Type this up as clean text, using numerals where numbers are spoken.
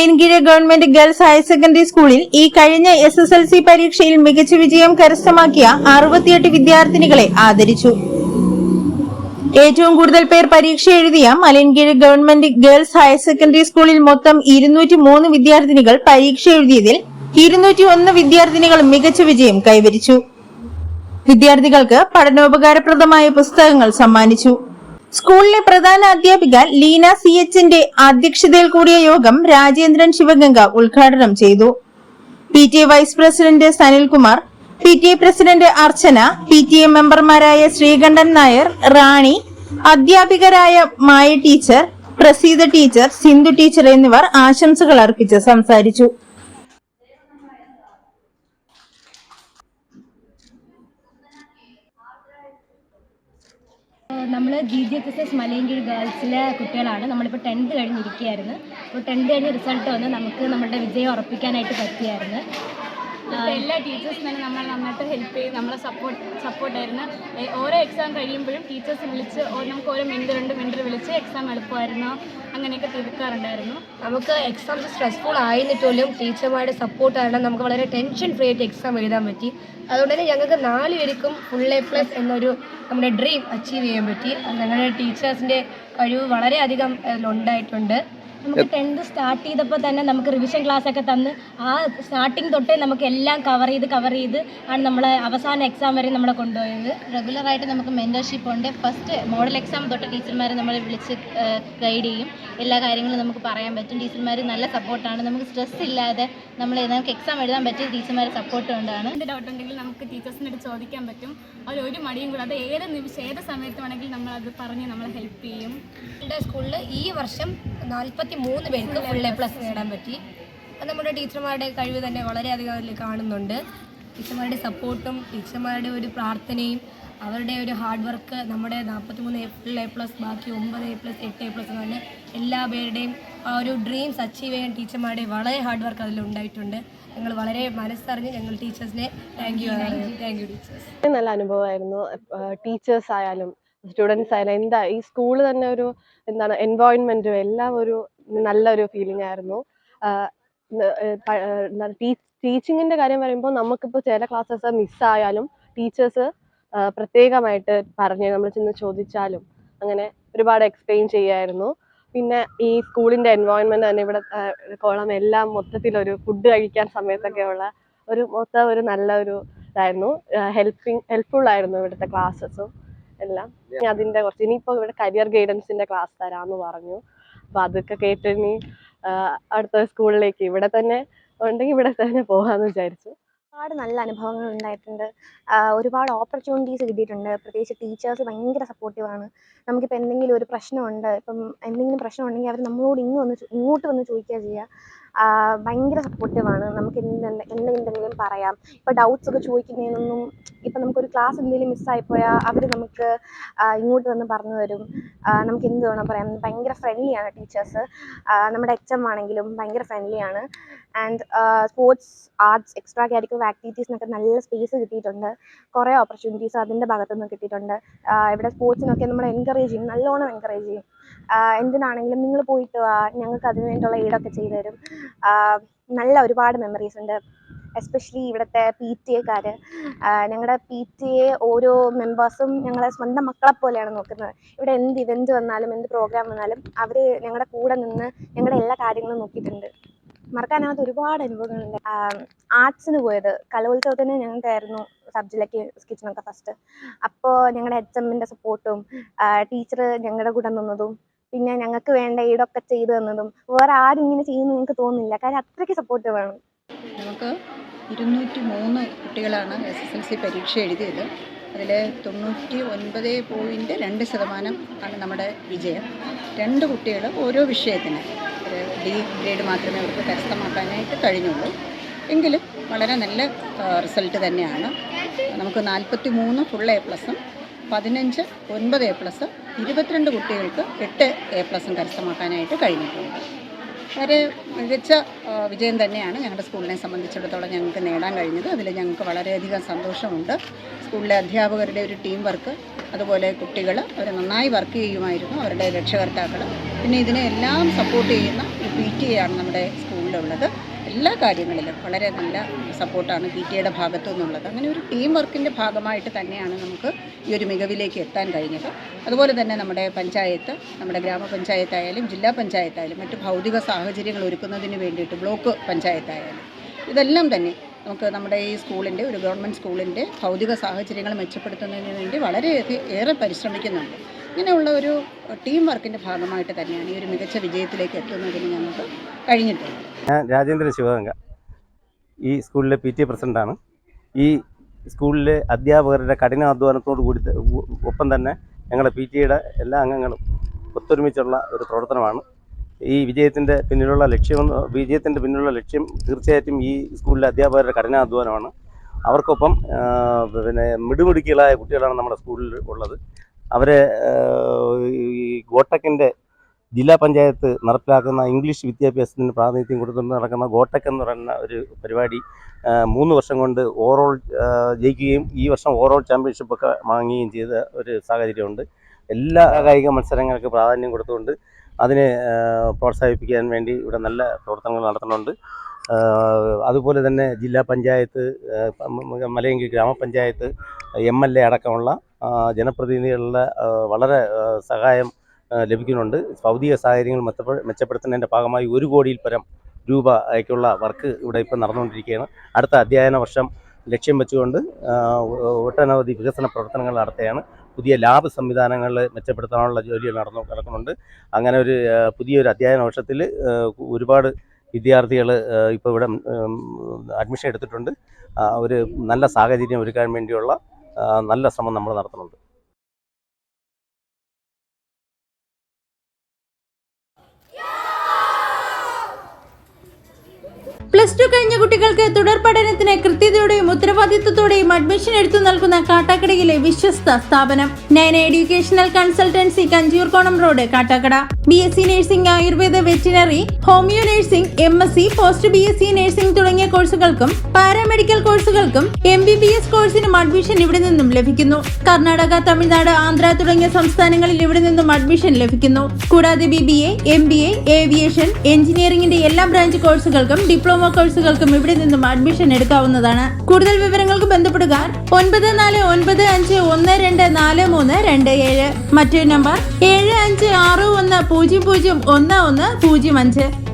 Malayinkeezhu government girls higher secondary സ്കൂളിൽ ഈ കഴിഞ്ഞ SSLC പരീക്ഷയിൽ മികച്ച വിജയം കരസ്ഥമാക്കിയ 68 വിദ്യാർത്ഥിനികളെ ആദരിച്ചു. ഏറ്റവും കൂടുതൽ പേർ പരീക്ഷ എഴുതിയ Malayinkeezhu government girls higher secondary സ്കൂളിൽ മൊത്തം 203 വിദ്യാർത്ഥിനികൾ പരീക്ഷ എഴുതിയതിൽ 201 വിദ്യാർത്ഥിനികൾ മികച്ച വിജയം കൈവരിച്ചു. വിദ്യാർത്ഥികൾക്ക് പഠനോപകാരപ്രദമായ പുസ്തകങ്ങൾ സമ്മാനിച്ചു. സ്കൂളിലെ പ്രധാന അധ്യാപിക ലീന CHന്റെ അധ്യക്ഷതയിൽ കൂടിയ യോഗം രാജേന്ദ്രൻ ശിവഗംഗ ഉദ്ഘാടനം ചെയ്തു. PTA vice president Sanilkumar, PTA president Archana, PTA മെമ്പർമാരായ ശ്രീകണ്ഠൻ നായർ, റാണി, അധ്യാപികരായ Maya teacher, Praseetha teacher, Sindhu teacher എന്നിവർ ആശംസകൾ അർപ്പിച്ച് സംസാരിച്ചു. നമ്മൾ GGHSS മലയൻകീഴ് ഗേൾസിലെ കുട്ടികളാണ്. നമ്മളിപ്പോൾ 10th കഴിഞ്ഞിരിക്കുകയായിരുന്നു. അപ്പോൾ 10th കഴിഞ്ഞ് റിസൾട്ട് വന്ന് നമുക്ക് നമ്മുടെ വിജയം ഉറപ്പിക്കാനായിട്ട് പറ്റിയായിരുന്നു. എല്ലാ ടീച്ചേഴ്സും തന്നെ നമ്മളെ നന്നായിട്ട് ഹെൽപ്പ് ചെയ്ത് നമ്മളെ സപ്പോർട്ടായിരുന്നു. ഓരോ എക്സാം കഴിയുമ്പോഴും ടീച്ചേഴ്സ് വിളിച്ച് നമുക്ക് ഓരോ മെൻറ്റർ വിളിച്ച് എക്സാം എളുപ്പമായിരുന്നോ അങ്ങനെയൊക്കെ തീർക്കാറുണ്ടായിരുന്നു. നമുക്ക് എക്സാംസ് സ്ട്രെസ്ഫുൾ ആയിരുന്നിട്ടും ടീച്ചർമാരുടെ സപ്പോർട്ട് കാരണം നമുക്ക് വളരെ ടെൻഷൻ ഫ്രീ ആയിട്ട് എക്സാം എഴുതാൻ പറ്റി. അതുകൊണ്ട് തന്നെ ഞങ്ങൾക്ക് 4 പേർക്കും ഫുൾ A+ എന്നൊരു നമ്മുടെ ഡ്രീം അച്ചീവ് ചെയ്യാൻ പറ്റി. ഞങ്ങളുടെ ടീച്ചേഴ്സിൻ്റെ കഴിവ് വളരെയധികം ഉണ്ടായിട്ടുണ്ട്. നമുക്ക് 10th സ്റ്റാർട്ട് ചെയ്തപ്പോൾ തന്നെ നമുക്ക് റിവിഷൻ ക്ലാസ് ഒക്കെ തന്ന് ആ സ്റ്റാർട്ടിങ് തൊട്ടേ നമുക്ക് എല്ലാം കവർ ചെയ്ത് ആണ് നമ്മൾ അവസാന എക്സാം വരെ നമ്മളെ കൊണ്ടുപോയത്. റെഗുലറായിട്ട് നമുക്ക് മെൻറ്റർഷിപ്പ് ഉണ്ട്. ഫസ്റ്റ് മോഡൽ എക്സാം തൊട്ട് ടീച്ചർമാർ നമ്മളെ വിളിച്ച് ഗൈഡ് ചെയ്യും. എല്ലാ കാര്യങ്ങളും നമുക്ക് പറയാൻ പറ്റും. ടീച്ചർമാർ നല്ല സപ്പോർട്ടാണ്. നമുക്ക് സ്ട്രെസ് ഇല്ലാതെ നമുക്ക് എക്സാം എഴുതാൻ പറ്റിയ ടീച്ചർമാരെ സപ്പോർട്ട് കൊണ്ടാണ്. എന്ത് ഡൗട്ട് ഉണ്ടെങ്കിൽ നമുക്ക് ടീച്ചേഴ്സിനോട് ചോദിക്കാൻ പറ്റും. ഒരു മടിയും കൂടാതെ ഏത് നിമിഷം ഏത് സമയത്ത് വേണമെങ്കിൽ നമ്മളത് പറഞ്ഞ് നമ്മളെ ഹെൽപ്പ് ചെയ്യും. എൻ്റെ സ്കൂളിൽ ഈ വർഷം 43 പേർക്ക് ഫുൾ A+ നേടാൻ പറ്റി. അത് നമ്മുടെ ടീച്ചർമാരുടെ കഴിവ് തന്നെ വളരെയധികം അതിൽ കാണുന്നുണ്ട്. ടീച്ചർമാരുടെ സപ്പോർട്ടും ടീച്ചർമാരുടെ ഒരു പ്രാർത്ഥനയും അവരുടെ ഒരു ഹാർഡ് വർക്ക് നമ്മുടെ 43 ഫുൾ A+, ബാക്കി 9 A+, 8 A+ എന്ന് പറഞ്ഞാൽ എല്ലാ പേരുടെയും ആ ഒരു ഡ്രീംസ് അച്ചീവ് ചെയ്യാൻ ടീച്ചർമാരുടെ വളരെ ഹാർഡ് വർക്ക് അതിലുണ്ടായിട്ടുണ്ട്. ഞങ്ങൾ വളരെ മനസ്സറിഞ്ഞ് ഞങ്ങൾ ടീച്ചേഴ്സിനെ താങ്ക് യു ടീച്ചേഴ്സ്. നല്ല അനുഭവമായിരുന്നു. ടീച്ചേഴ്സ് ആയാലും സ്റ്റുഡൻസ് ആയാലും ഈ സ്കൂള് തന്നെ ഒരു എൻവയോൺമെന്റും എല്ലാം ഒരു നല്ലൊരു ഫീലിംഗ് ആയിരുന്നു. ടീച്ചിങ്ങിന്റെ കാര്യം പറയുമ്പോൾ നമുക്കിപ്പോൾ ചില ക്ലാസ്സസ് മിസ്സായാലും ടീച്ചേഴ്സ് പ്രത്യേകമായിട്ട് പറഞ്ഞ് നമ്മൾ ചെന്ന് ചോദിച്ചാലും അങ്ങനെ ഒരുപാട് എക്സ്പ്ലെയിൻ ചെയ്യായിരുന്നു. പിന്നെ ഈ സ്കൂളിന്റെ എൻവയോൺമെന്റ് തന്നെ ഇവിടെ കോളം എല്ലാം മൊത്തത്തിലൊരു ഫുഡ് കഴിക്കാൻ സമയത്തൊക്കെയുള്ള ഒരു നല്ലൊരു ഇതായിരുന്നു. ഹെൽപ്ഫുൾ ആയിരുന്നു ഇവിടുത്തെ ക്ലാസ്സസും എല്ലാം. അതിന്റെ കുറച്ച് ഇനിയിപ്പോൾ ഇവിടെ കരിയർ ഗൈഡൻസിന്റെ ക്ലാസ് തരാമെന്ന് പറഞ്ഞു. അപ്പൊ അതൊക്കെ കേട്ട് ഇനി അടുത്ത സ്കൂളിലേക്ക് ഇവിടെ തന്നെ ഉണ്ടെങ്കിൽ ഇവിടെ തന്നെ പോകാമെന്ന് വിചാരിച്ചു. ഒരുപാട് നല്ല അനുഭവങ്ങൾ ഉണ്ടായിട്ടുണ്ട്. ഒരുപാട് ഓപ്പർച്യൂണിറ്റീസ് കിട്ടിയിട്ടുണ്ട്. പ്രത്യേകിച്ച് ടീച്ചേഴ്സ് ഭയങ്കര സപ്പോർട്ടീവാണ്. നമുക്കിപ്പോൾ എന്തെങ്കിലും ഒരു പ്രശ്നമുണ്ട്, എന്തെങ്കിലും പ്രശ്നം ഉണ്ടെങ്കിൽ അവർ നമ്മളോട് ഇങ്ങോട്ട് വന്ന് ചോദിക്കുക ചെയ്യുക. ഭയങ്കര സപ്പോർട്ടീവാണ്. നമുക്ക് എന്തെങ്കിലും പറയാം. ഇപ്പോൾ ഡൗട്ട്സ് ഒക്കെ ചോദിക്കുന്നതിനൊന്നും ഇപ്പം നമുക്കൊരു ക്ലാസ് എന്തെങ്കിലും മിസ്സായിപ്പോയാൽ അവർ നമുക്ക് ഇങ്ങോട്ട് വന്ന് പറഞ്ഞു തരും. നമുക്ക് എന്ത് വേണം പറയാം. ഭയങ്കര ഫ്രണ്ട്ലിയാണ് ടീച്ചേഴ്സ്. നമ്മുടെ HM ആണെങ്കിലും ഭയങ്കര ഫ്രണ്ട്ലിയാണ്. And sports, arts, extra curricular ആക്ടിവിറ്റീസിനൊക്കെ നല്ല സ്പേസ് കിട്ടിയിട്ടുണ്ട്. കുറേ ഓപ്പർച്യൂണിറ്റീസ് അതിൻ്റെ ഭാഗത്തുനിന്ന് കിട്ടിയിട്ടുണ്ട്. ഇവിടെ സ്പോർട്സിനൊക്കെ നമ്മൾ നല്ലോണം എൻകറേജ് ചെയ്യും. എന്തിനാണെങ്കിലും നിങ്ങൾ പോയിട്ട് വാ, ഞങ്ങൾക്ക് അതിന് വേണ്ടിയുള്ള എയ്ഡൊക്കെ ചെയ്തു തരും. നല്ല ഒരുപാട് മെമ്മറീസ് ഉണ്ട്. എസ്പെഷ്യലി ഇവിടുത്തെ PTA ഞങ്ങളുടെ PTA ഓരോ മെമ്പേഴ്സും ഞങ്ങളെ സ്വന്തം മക്കളെ പോലെയാണ് നോക്കുന്നത്. ഇവിടെ എന്ത് ഇവൻറ്റ് വന്നാലും എന്ത് പ്രോഗ്രാം വന്നാലും അവർ ഞങ്ങളുടെ കൂടെ നിന്ന് ഞങ്ങളുടെ എല്ലാ കാര്യങ്ങളും നോക്കിയിട്ടുണ്ട്. മറക്കാനാവാത്ത ഒരുപാട് അനുഭവങ്ങളുണ്ട്. ആർട്സിന് പോയത് കലോത്സവത്തിന് ഞങ്ങൾക്കായിരുന്നു സബ് ജില്ലയ്ക്ക് കിച്ചണൊക്കെ ഫസ്റ്റ്. അപ്പോൾ ഞങ്ങളുടെ HMന്റെ സപ്പോർട്ടും ടീച്ചർ ഞങ്ങളുടെ കൂടെ നിന്നതും പിന്നെ ഞങ്ങൾക്ക് വേണ്ട ഈടൊക്കെ ചെയ്തു തന്നതും വേറെ ആരും ഇങ്ങനെ ചെയ്യുന്നു ഞങ്ങൾക്ക് തോന്നുന്നില്ല. കാര്യം അത്രയ്ക്ക് സപ്പോർട്ടീവാണ്. നമുക്ക് 203 കുട്ടികളാണ് SSLC പരീക്ഷ എഴുതിയത്. അതിൽ 99.2% ആണ് നമ്മുടെ വിജയം. 2 കുട്ടികൾ ഓരോ വിഷയത്തിന് ഒരു D ഗ്രേഡ് മാത്രമേ അവർക്ക് കരസ്ഥമാക്കാനായിട്ട് കഴിഞ്ഞുള്ളൂ. എങ്കിലും വളരെ നല്ല റിസൾട്ട് തന്നെയാണ്. നമുക്ക് 43 ഫുൾ A+, 15 9 A+, 22 കുട്ടികൾക്ക് 8 A+ കരസ്ഥമാക്കാനായിട്ട് കഴിഞ്ഞിട്ടുണ്ട്. വളരെ മികച്ച വിജയം തന്നെയാണ് ഞങ്ങളുടെ സ്കൂളിനെ സംബന്ധിച്ചിടത്തോളം ഞങ്ങൾക്ക് നേടാൻ കഴിഞ്ഞത്. അതിൽ ഞങ്ങൾക്ക് വളരെയധികം സന്തോഷമുണ്ട്. സ്കൂളിലെ അധ്യാപകരുടെ ഒരു ടീം വർക്ക്, അതുപോലെ കുട്ടികൾ അവർ നന്നായി വർക്ക് ചെയ്യുമായിരുന്നു, അവരുടെ രക്ഷകർത്താക്കൾ. പിന്നെ ഇതിനെ എല്ലാം സപ്പോർട്ട് ചെയ്യുന്ന PTA ആണ് നമ്മുടെ സ്കൂൾ സ്കൂളിലുള്ളത്. എല്ലാ കാര്യങ്ങളിലും വളരെ നല്ല സപ്പോർട്ടാണ് PTA ഭാഗത്തു നിന്നുള്ളത്. അങ്ങനെ ഒരു ടീം വർക്കിൻ്റെ ഭാഗമായിട്ട് തന്നെയാണ് നമുക്ക് ഈ ഒരു മികവിലേക്ക് എത്താൻ കഴിഞ്ഞത്. അതുപോലെ തന്നെ നമ്മുടെ പഞ്ചായത്ത്, നമ്മുടെ ഗ്രാമപഞ്ചായത്തായാലും ജില്ലാ പഞ്ചായത്തായാലും മറ്റ് ഭൗതിക സാഹചര്യങ്ങൾ ഒരുക്കുന്നതിന് വേണ്ടിയിട്ട് ബ്ലോക്ക് പഞ്ചായത്തായാലും ഇതെല്ലാം തന്നെ നമുക്ക് നമ്മുടെ ഈ സ്കൂളിൻ്റെ, ഒരു ഗവൺമെൻറ് സ്കൂളിൻ്റെ ഭൗതിക സാഹചര്യങ്ങൾ മെച്ചപ്പെടുത്തുന്നതിന് വേണ്ടി ഏറെ പരിശ്രമിക്കുന്നുണ്ട്. ഇങ്ങനെയുള്ള ഒരു ടീം വർക്കിൻ്റെ ഭാഗമായിട്ട് തന്നെയാണ് ഈ ഒരു മികച്ച വിജയത്തിലേക്ക് എത്തുന്നതിന് ഞങ്ങൾക്ക് കഴിഞ്ഞിട്ടുള്ളത്. ഞാൻ രാജേന്ദ്രൻ ശിവഗംഗ, ഈ സ്കൂളിലെ PTA പ്രസിഡൻ്റാണ്. ഈ സ്കൂളിലെ അധ്യാപകരുടെ കഠിനാധ്വാനത്തോടു കൂടി ഒപ്പം തന്നെ ഞങ്ങളുടെ PTA എല്ലാ അംഗങ്ങളും ഒത്തൊരുമിച്ചുള്ള ഒരു പ്രവർത്തനമാണ് ഈ വിജയത്തിൻ്റെ പിന്നിലുള്ള ലക്ഷ്യം തീർച്ചയായിട്ടും ഈ സ്കൂളിലെ അധ്യാപകരുടെ കഠിനാധ്വാനമാണ്. അവർക്കൊപ്പം പിന്നെ മിടുമിടുക്കികളായ കുട്ടികളാണ് നമ്മുടെ സ്കൂളിൽ ഉള്ളത്. അവരെ ഈ ഗോട്ടക്കിൻ്റെ ജില്ലാ പഞ്ചായത്ത് നടപ്പിലാക്കുന്ന ഇംഗ്ലീഷ് വിദ്യാഭ്യാസത്തിന് പ്രാതിനിധ്യം കൊടുത്തുകൊണ്ട് നടക്കുന്ന ഗോട്ടക്ക് എന്ന് പറയുന്ന ഒരു പരിപാടി 3 വർഷം കൊണ്ട് ഓവറോൾ ജയിക്കുകയും ഈ വർഷം ഓവറോൾ ചാമ്പ്യൻഷിപ്പൊക്കെ വാങ്ങുകയും ചെയ്ത ഒരു സാഹചര്യമുണ്ട്. എല്ലാ കായിക മത്സരങ്ങൾക്ക് പ്രാധാന്യം കൊടുത്തുകൊണ്ട് അതിനെ പ്രോത്സാഹിപ്പിക്കാൻ വേണ്ടി ഇവിടെ നല്ല പ്രവർത്തനങ്ങൾ നടത്തുന്നുണ്ട്. അതുപോലെ തന്നെ ജില്ലാ പഞ്ചായത്ത്, മലയങ്കി ഗ്രാമപഞ്ചായത്ത്, MLA അടക്കമുള്ള ജനപ്രതിനിധികളുടെ വളരെ സഹായം ലഭിക്കുന്നുണ്ട്. ഭൗതിക സാഹചര്യങ്ങൾ മെച്ചപ്പെടുത്തുന്നതിൻ്റെ ഭാഗമായി 1 കോടിയിൽ പരം രൂപയ്ക്കുള്ള വർക്ക് ഇവിടെ ഇപ്പം നടന്നുകൊണ്ടിരിക്കുകയാണ്. അടുത്ത അധ്യയന വർഷം ലക്ഷ്യം വെച്ചുകൊണ്ട് ഒട്ടനവധി വികസന പ്രവർത്തനങ്ങൾ നടത്തുകയാണ്. പുതിയ ലാബ് സംവിധാനങ്ങൾ മെച്ചപ്പെടുത്താനുള്ള ജോലികൾ നടക്കുന്നുണ്ട്. അങ്ങനെ ഒരു പുതിയൊരു അധ്യയന വർഷത്തിൽ ഒരുപാട് വിദ്യാർത്ഥികൾ ഇപ്പോൾ ഇവിടെ അഡ്മിഷൻ എടുത്തിട്ടുണ്ട്. ഒരു നല്ല സാഹചര്യം ഒരുക്കാൻ വേണ്ടിയുള്ള നല്ല ശ്രമം നമ്മൾ നടത്തുന്നുണ്ട്. +2 കഴിഞ്ഞ കുട്ടികൾക്ക് തുടർ പഠനത്തിന് കൃത്യതയോടെയും ഉത്തരവാദിത്വത്തോടെയും അഡ്മിഷൻ എടുത്തു നൽകുന്ന കാട്ടാക്കടയിലെ വിശ്വസ്ത സ്ഥാപനം Nayana educational consultancy, Kanjoorkonam road, Kattakada. BSc nursing, Ayurveda, veterinary, homeo nursing, MSc, post BSc nursing തുടങ്ങിയ കോഴ്സുകൾക്കും പാരാമെഡിക്കൽ കോഴ്സുകൾക്കും MBBS കോഴ്സിനും അഡ്മിഷൻ ഇവിടെ നിന്നും ലഭിക്കുന്നു. കർണാടക, തമിഴ്നാട്, ആന്ധ്ര തുടങ്ങിയ സംസ്ഥാനങ്ങളിൽ ഇവിടെ നിന്നും അഡ്മിഷൻ ലഭിക്കുന്നു. കൂടാതെ BBA, MBA, ഏവിയേഷൻ, എഞ്ചിനീയറിംഗിന്റെ എല്ലാ ബ്രാഞ്ച് കോഴ്സുകൾക്കും ഡിപ്ലോമ കോഴ്സുകൾക്കും ഇവിടെ നിന്നും അഡ്മിഷൻ എടുക്കാവുന്നതാണ്. കൂടുതൽ വിവരങ്ങൾക്ക് ബന്ധപ്പെടുക 9495124327. മറ്റൊരു നമ്പർ 7561001105.